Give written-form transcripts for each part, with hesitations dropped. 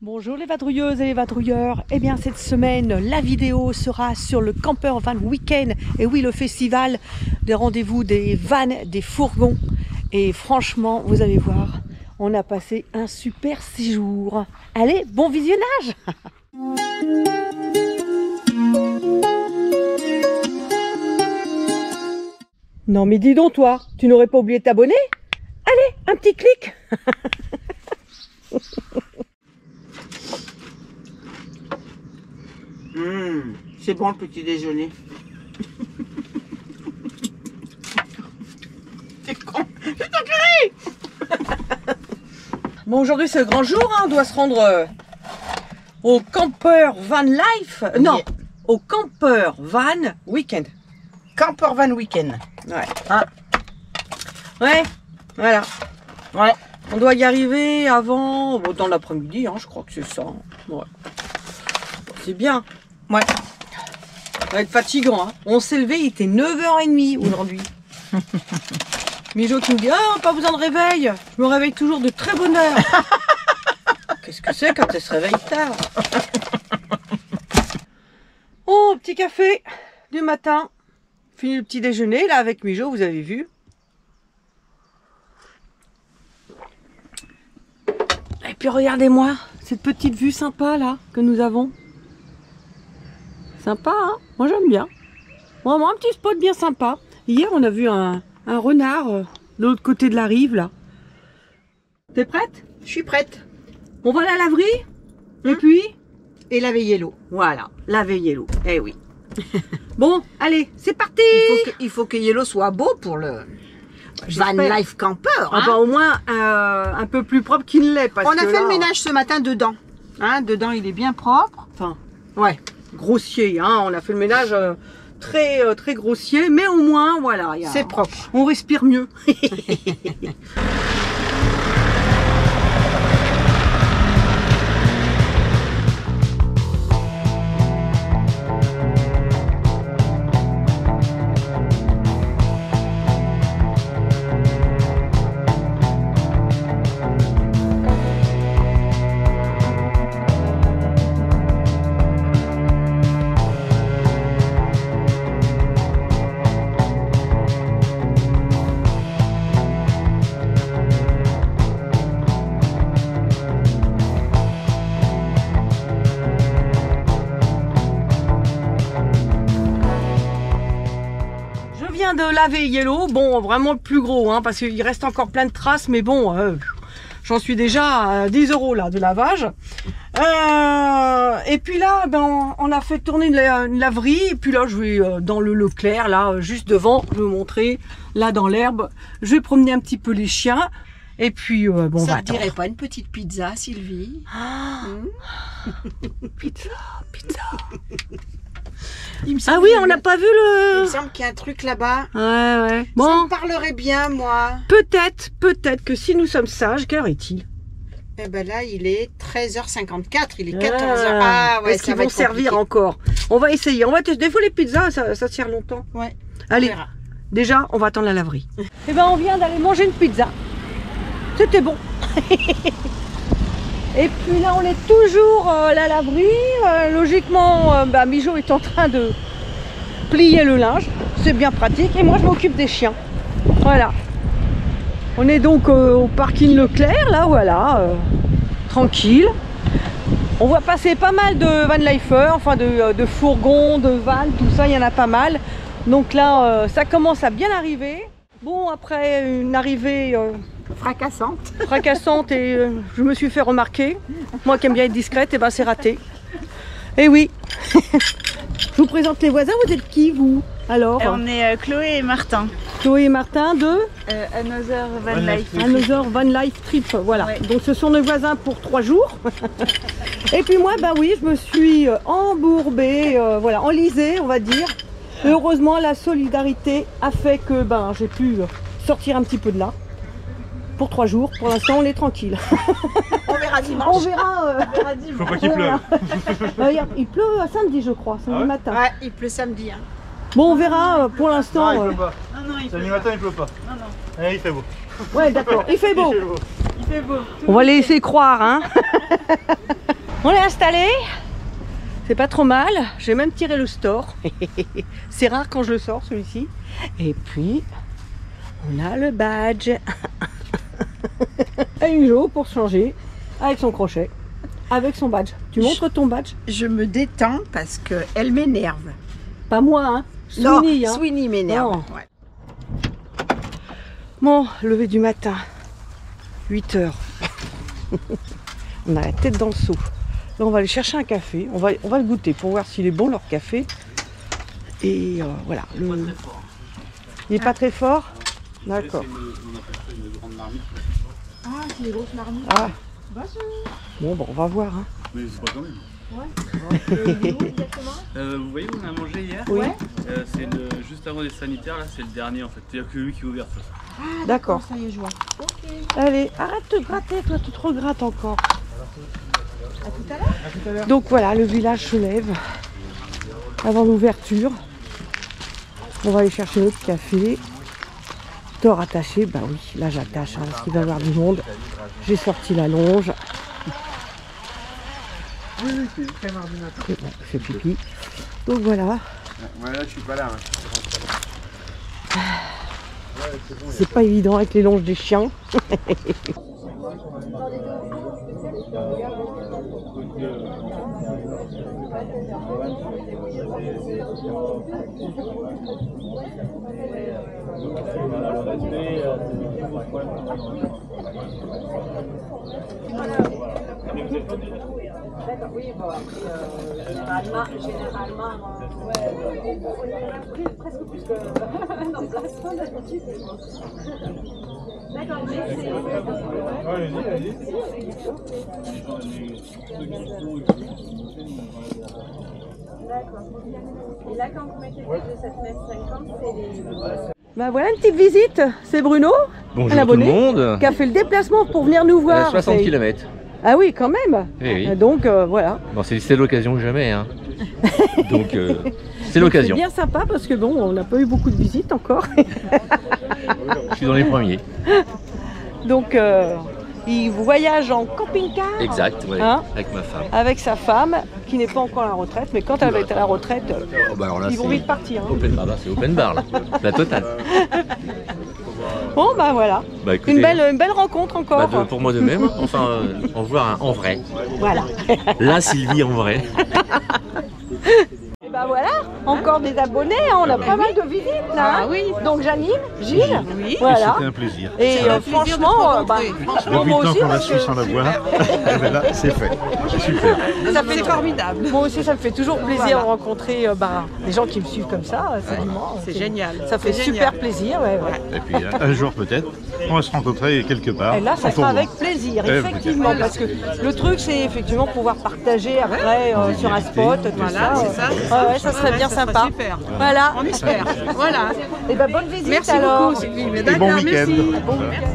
Bonjour les vadrouilleuses et les vadrouilleurs. Eh bien cette semaine, la vidéo sera sur le Camper Van Weekend. Et oui, le festival des rendez-vous des vannes, des fourgons. Et franchement, vous allez voir, on a passé un super séjour. Allez, bon visionnage! Non mais dis donc toi, tu n'aurais pas oublié de t'abonner? Allez, un petit clic! C'est bon le petit déjeuner. C'est con, c'est enculé. Bon, aujourd'hui c'est le grand jour, hein. On doit se rendre au Camper Van Life. Non, Yeah. au Camper Van Weekend. Camper Van Weekend. Ouais. Hein? Ouais, voilà. Ouais. On doit y arriver avant, bon, dans l'après-midi, hein, je crois que c'est ça. Ouais. C'est bien. Ouais. Ça va être fatigant, hein. On s'est levé, il était 9h30 aujourd'hui. Mijo qui me dit, ah, pas besoin de réveil. Je me réveille toujours de très bonne heure. Qu'est-ce que c'est quand elle se réveille tard? Oh, petit café du matin. Fini le petit déjeuner, là, avec Mijo, vous avez vu. Et puis regardez-moi, cette petite vue sympa, là, que nous avons. Sympa, hein? Moi j'aime bien. Vraiment un petit spot bien sympa. Hier on a vu un renard de l'autre côté de la rive là. T'es prête? Je suis prête. On va à la laverie et puis Et la yellow. voilà, laver Yellow. Eh oui. Bon, allez, c'est parti. Il faut que Yellow soit beau pour le Van J'espère. Life Camper. Ah Hein. bah, au moins un peu plus propre qu'il l'est. On a fait le ménage ce matin dedans. Hein, dedans il est bien propre. Enfin, Ouais. grossier, hein. On a fait le ménage très grossier, mais au moins voilà. C'est propre. On respire mieux. Je viens de laver Yellow, bon vraiment le plus gros, hein, parce qu'il reste encore plein de traces, mais bon, j'en suis déjà à 10 € là de lavage. Et puis là, ben, on a fait tourner une laverie, et puis là je vais dans le Leclerc, là juste devant, je vais vous montrer, là dans l'herbe, je vais promener un petit peu les chiens, et puis bon, on va Ça te attendre. dirait pas une petite pizza, Sylvie? Pizza. Il me Ah semble oui, qu'il y a on n'a pas vu Il me le... semble qu'il y a un truc là-bas. Ouais. Ça Bon, me parlerait bien, moi. peut-être que si nous sommes sages, quelle heure est-il? Eh ben là, il est 13h54, il est 14h. Ah ouais, est-ce ça qu'ils va vont être servir compliqué. encore? On va essayer. On va tester. Des fois, les pizzas, ça sert longtemps. Ouais. Allez, verra. déjà, on va attendre la laverie. Eh ben, on vient d'aller manger une pizza. C'était bon. Et puis là, on est toujours à la laverie. Logiquement, Mijo est en train de plier le linge. C'est bien pratique. Et moi, je m'occupe des chiens. Voilà. On est donc au parking Leclerc, là, voilà. Tranquille. On voit passer pas mal de vanlifers, enfin de fourgons, de vannes, tout ça, il y en a pas mal. Donc là, ça commence à bien arriver. Bon, après une arrivée Fracassante. fracassante et je me suis fait remarquer. Moi qui aime bien être discrète, et ben c'est raté. Et oui. Je vous présente les voisins, vous êtes qui vous? Alors, On est Chloé et Martin. Chloé et Martin de Another Van Life. Another Van Life Trip, voilà. Ouais. Donc ce sont nos voisins pour 3 jours. Et puis moi, bah oui, je me suis embourbée, voilà, enlisée, on va dire. Et heureusement, la solidarité a fait que j'ai pu sortir un petit peu de là. Pour 3 jours, pour l'instant, on est tranquille. On verra dimanche. On verra. Faut pas qu'il pleuve. Regarde, il pleut samedi, je crois, samedi Ah ouais matin. Ouais, il pleut samedi. Hein. Bon, on verra pour l'instant. Non, il pleut pas. Non, il Samedi matin, il pleut pas. Non. Eh, il fait beau. Ouais, d'accord, il fait beau. Il fait beau. Il fait beau. On va laisser croire, hein. On est installé. C'est pas trop mal. J'ai même tiré le store. C'est rare quand je le sors celui-ci. Et puis, on a le badge. Et Mijo pour changer avec son crochet, avec son badge. Tu montres ton badge? Je me détends parce qu'elle m'énerve. Pas moi, hein. Sweeney, hein. Sweeney m'énerve. Non. Ouais. Bon, lever du matin, 8 h. On a la tête dans le seau. Là, on va aller chercher un café. On va le goûter pour voir s'il est bon leur café. Et voilà. Il n'est pas très fort. D'accord. Ah, c'est les grosses marmites. Ah. Bon, on va voir. Hein. Mais c'est pas quand même. Ouais. Vous voyez où on a mangé hier? Oui. C'est juste avant les sanitaires, là c'est le dernier en fait. C'est-à-dire que lui qui est ouvert ça. Ah, D'accord. ça y est, je vois. Allez, arrête de gratter, toi tu te regrattes encore. À tout à l'heure. Donc voilà, le village se lève avant l'ouverture. On va aller chercher notre café. Tort attaché, bah oui, là j'attache hein, parce qu'il va y avoir du monde. J'ai sorti la longe. Oui, c'est très mardi matin. Et bon, je fais pipi. Donc voilà, Ouais, là, je suis pas là. c'est pas évident avec les longes des chiens. Bah voilà une petite visite, c'est Bruno, Bonjour un tout abonné, le monde. qui a fait le déplacement pour venir nous voir. 60 C'est- km. Ah oui, quand même. Oui, oui. Donc voilà. Bon, c'est l'occasion que jamais. Hein. Donc c'est C'est l'occasion. bien sympa parce que bon, on n'a pas eu beaucoup de visites encore. Je suis dans les premiers. Donc il voyage en camping-car. Exact, ouais, Hein, avec ma femme. avec sa femme qui n'est pas encore à la retraite, mais quand elle va être à la retraite, Oh, bah alors là, ils vont c'est vite partir. Hein. open bar, là, c'est open bar, là. La totale. Bon bah voilà, Bah, écoutez, une belle rencontre encore. bah, pour moi de même. Enfin, en voir un en vrai. Voilà. Là, Sylvie en vrai. Et bah voilà, encore des abonnés, hein, on a pas mal de visites là. Ah oui. Donc Janine, Gilles, Oui. voilà. C'était un plaisir. Et franchement, bah, Depuis moi le temps aussi, qu'on la parce suit que sans la voir, et ben là, c'est fait. Super. ça fait C'est formidable. Moi aussi, ça me fait toujours plaisir Voilà. de rencontrer des gens qui me suivent comme ça. C'est génial. Ça fait C'est super génial. plaisir. Ouais, ouais. Et puis un jour peut-être, on va se rencontrer quelque part. Et là, ça en sera tournoi. avec plaisir, Eh, effectivement, parce que le truc, c'est effectivement pouvoir partager après sur un spot, tout Voilà, ça. c'est ça. Ouais, ouais, ça serait bien ça sympa. Super. Voilà. On espère. Voilà. Et ben bonne visite Merci alors. beaucoup, Sylvie. Et bon week-end. Merci. Bon week-end.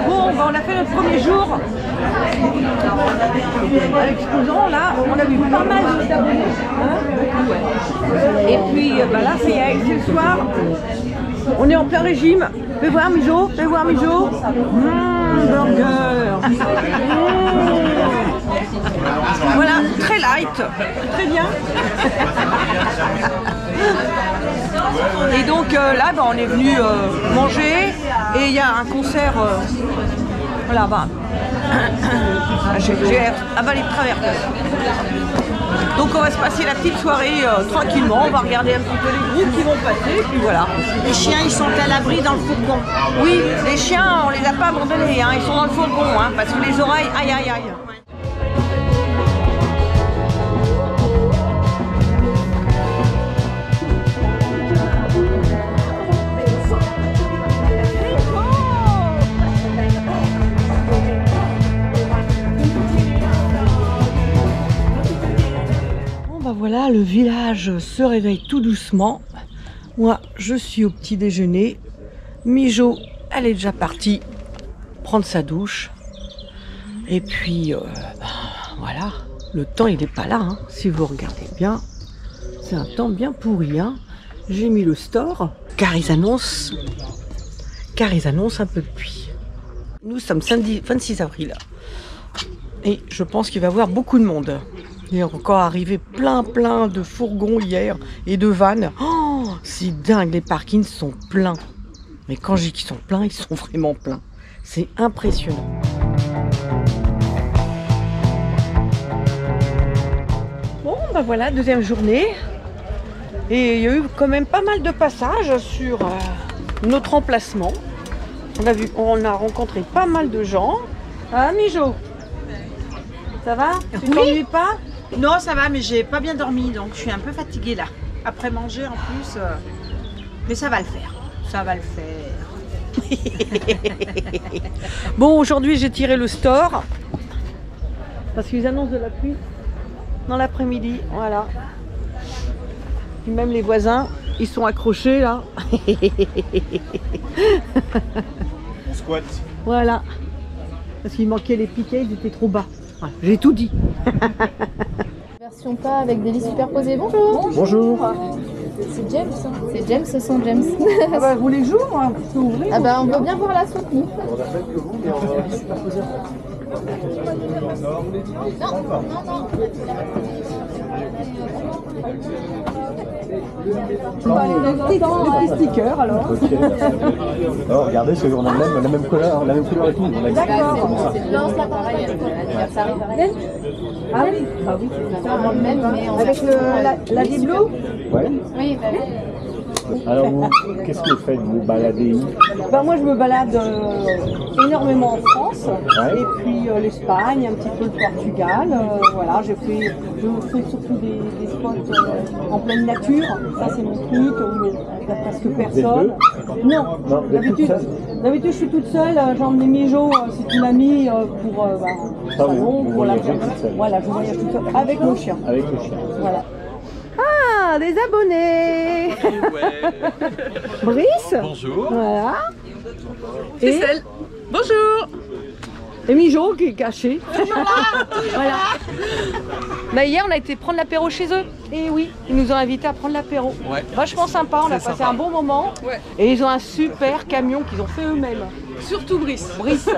Bon, on a fait notre premier jour À l'exposant, là, on a vu pas mal d'abonnés. Hein, et puis là, c'est le soir. On est en plein régime. Fais voir Mijo, fais voir Mijo. Burger. Voilà, très light, très bien. Et donc là, on est venu manger et il y a un concert. Voilà, j'ai avalé de travers. Donc on va se passer la petite soirée tranquillement, on va regarder un petit peu les groupes qui vont passer, et puis voilà. Les chiens, ils sont à l'abri dans le fourgon. Oui, les chiens, on les a pas abandonnés, hein, ils sont dans le fourgon, hein, parce que les oreilles, aïe aïe aïe. Voilà, le village se réveille tout doucement. Moi, je suis au petit déjeuner. Mijo, elle est déjà partie prendre sa douche. Et puis, voilà, le temps, il n'est pas là. Hein. Si vous regardez bien, c'est un temps bien pourri. Hein. J'ai mis le store, car ils annoncent un peu de pluie. Nous sommes samedi 26 avril. Et je pense qu'il va y avoir beaucoup de monde. Il est encore arrivé plein de fourgons hier et de vannes. Oh, c'est dingue, les parkings sont pleins. Mais quand je dis qu'ils sont pleins, ils sont vraiment pleins. C'est impressionnant. Bon, voilà, deuxième journée. Et il y a eu quand même pas mal de passages sur notre emplacement. On a rencontré pas mal de gens. Ah, Mijo, ça va? Tu t'ennuies pas? Non, ça va, mais j'ai pas bien dormi, donc je suis un peu fatiguée là. Après manger en plus, mais ça va le faire. Ça va le faire. Bon, aujourd'hui j'ai tiré le store parce qu'ils annoncent de la pluie dans l'après-midi. Voilà. Puis même les voisins, ils sont accrochés là. On squatte. Voilà. Parce qu'il manquait les piquets, ils étaient trop bas. Voilà, j'ai tout dit. Version pas avec des lits superposés. Bonjour. Bonjour. C'est James. C'est James, ce sont James. Ah bah, vous les jouez, hein, ouvrez. Ah bah on veut bien voir la soupe. Nous. Le petit sticker alors. Alors regardez, on a la même couleur et tout. D'accord. Non, c'est pareil. Ça arrive pareil. Ah oui, bah oui. C'est vraiment le même, mais Avec la Diblo. Ouais. Oui, bah oui. Alors vous, qu'est-ce que vous faites? Vous baladez où? Ben, moi je me balade énormément en France, Ouais. et puis l'Espagne, un petit peu le Portugal. Voilà, je fais surtout des spots en pleine nature. Ça c'est mon truc, où il n'y a presque personne. Non, Non, vous êtes toute seule? d'habitude je suis toute seule. J'ai emmené Mijo, c'est une amie pour Ah, salon, vous pour la voyagez toute seule? Voilà, je voyage toute seule avec mon chien. Avec le chien. Voilà. Ah, des abonnés. Brice. Bonjour. Voilà. C'est celle. Bonjour. Et Mijo qui est caché. Voilà. Bah, hier on a été prendre l'apéro chez eux. Et oui, ils nous ont invités à prendre l'apéro. Ouais. Vachement sympa, on a passé un bon moment. Ouais. Et ils ont un super camion qu'ils ont fait eux-mêmes. Surtout Brice. Brice.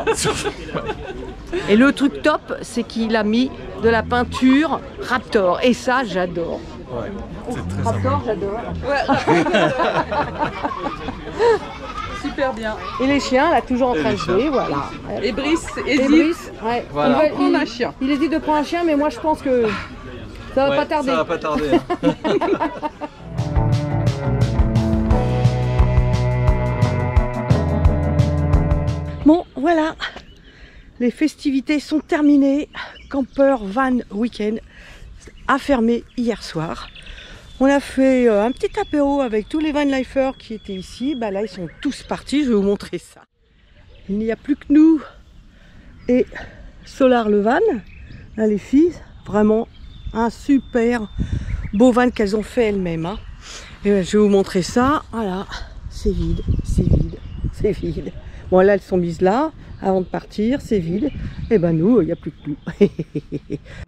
Et le truc top, c'est qu'il a mis de la peinture Raptor. Et ça, j'adore. Ouais. C'est très Raptor, j'adore. Ouais. Super bien. Et les chiens, là, toujours en train de jouer, voilà. Et Brice Et hésite Brice, ouais. Voilà. Il prendre un chien. Il hésite de prendre un chien, mais moi je pense que ça va pas tarder. Ça va pas tarder. Hein. Bon, voilà. Les festivités sont terminées. Camper Van Weekend a fermé hier soir. On a fait un petit apéro avec tous les van lifers qui étaient ici. Bah là, ils sont tous partis. Je vais vous montrer ça. Il n'y a plus que nous et Solar le van. Là, les filles, vraiment un super beau van qu'elles ont fait elles-mêmes. Hein. Et je vais vous montrer ça. Voilà, c'est vide, c'est vide, c'est vide. Bon, là, elles sont mises là. avant de partir, c'est vide. Et ben nous, il n'y a plus que nous.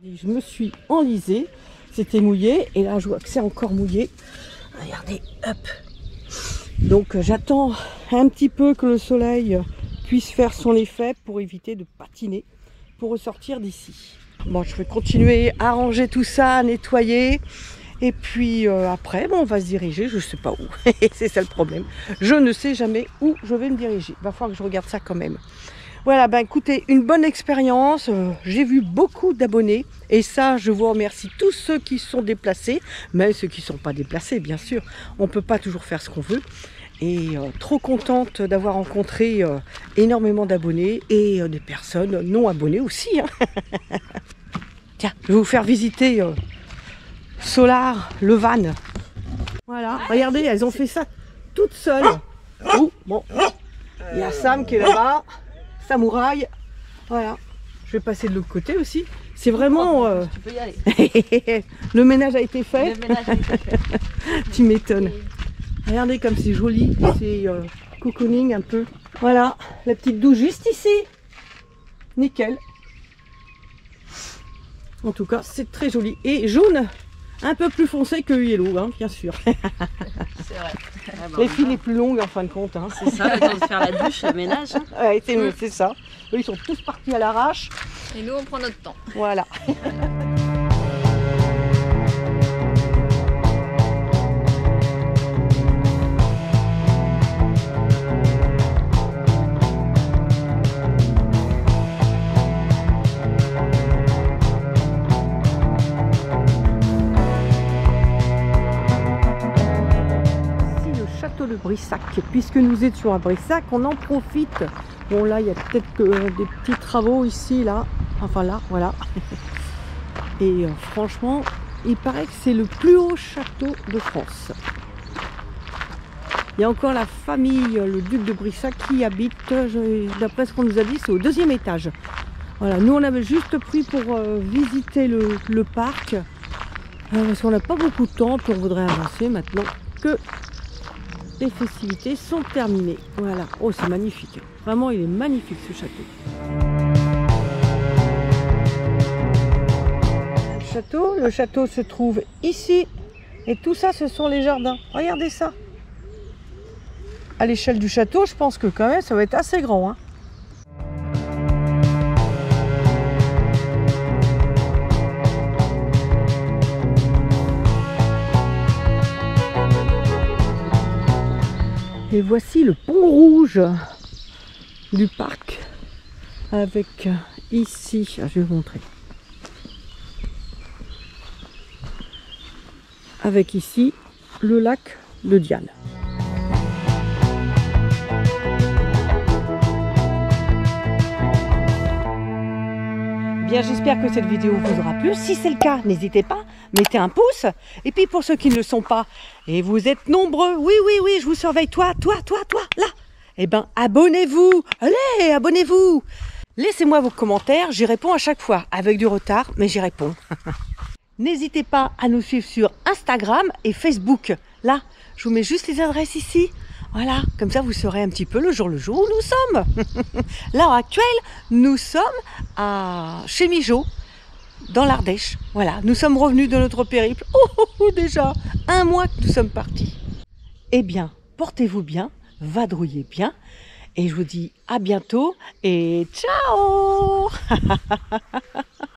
Je me suis enlisée, c'était mouillé, et là je vois que c'est encore mouillé. Regardez, hop. Donc j'attends un petit peu que le soleil puisse faire son effet pour éviter de patiner, pour ressortir d'ici. Bon, je vais continuer à ranger tout ça, à nettoyer. Et puis après, bon, on va se diriger, je ne sais pas où. C'est ça le problème. Je ne sais jamais où je vais me diriger. Il va falloir que je regarde ça quand même. Voilà, ben écoutez, une bonne expérience. J'ai vu beaucoup d'abonnés. Et ça, je vous remercie tous ceux qui sont déplacés. Mais ceux qui ne sont pas déplacés, bien sûr. On ne peut pas toujours faire ce qu'on veut. Et trop contente d'avoir rencontré énormément d'abonnés. Et des personnes non abonnées aussi. Hein. Tiens, je vais vous faire visiter... Solar, le van. Voilà, regardez, elles ont fait ça toutes seules. Ouh, bon, il y a Sam qui est là-bas, Samouraï. Voilà, je vais passer de l'autre côté aussi. C'est vraiment... Tu peux y aller. Le ménage a été fait. Le ménage a été fait. Tu m'étonnes. Regardez comme c'est joli, c'est cocooning un peu. Voilà, la petite douche juste ici. Nickel. En tout cas, c'est très joli. Et jaune. Un peu plus foncé que yellow, hein, bien sûr. C'est vrai. Ah bon, Les filles les plus longues en fin de compte. Hein. c'est ça, le temps de faire la douche, le ménage. Hein. Ouais, c'est ça. Eux, ils sont tous partis à l'arrache. Et nous, on prend notre temps. Voilà. De Brissac, puisque nous étions à Brissac, on en profite. Bon là il y a peut-être que des petits travaux ici, là, enfin là, voilà. Et franchement, il paraît que c'est le plus haut château de France. Il y a encore la famille, le duc de Brissac qui habite, d'après ce qu'on nous a dit, c'est au 2e étage. Voilà, nous on avait juste pris pour visiter le parc, parce qu'on n'a pas beaucoup de temps, puis on voudrait avancer maintenant que les festivités sont terminées. Voilà. Oh, c'est magnifique. Vraiment, il est magnifique ce château. Le château se trouve ici. Et tout ça, ce sont les jardins. Regardez ça. À l'échelle du château, je pense que quand même, ça va être assez grand. Hein. Et voici le pont rouge du parc avec ici, je vais vous montrer, avec ici le lac de Diane. Bien, j'espère que cette vidéo vous aura plu. Si c'est le cas, n'hésitez pas, mettez un pouce. Et puis pour ceux qui ne le sont pas, et vous êtes nombreux, oui, je vous surveille, toi, là. Eh ben, abonnez-vous. Allez, abonnez-vous. Laissez-moi vos commentaires, j'y réponds à chaque fois. Avec du retard, mais j'y réponds. N'hésitez pas à nous suivre sur Instagram et Facebook. Là, je vous mets juste les adresses ici. Voilà, comme ça vous saurez un petit peu le jour où nous sommes. L'heure actuelle, nous sommes chez Mijo, dans l'Ardèche. Voilà, nous sommes revenus de notre périple. Déjà 1 mois que nous sommes partis. Eh bien, portez-vous bien, vadrouillez bien. Et je vous dis à bientôt et ciao.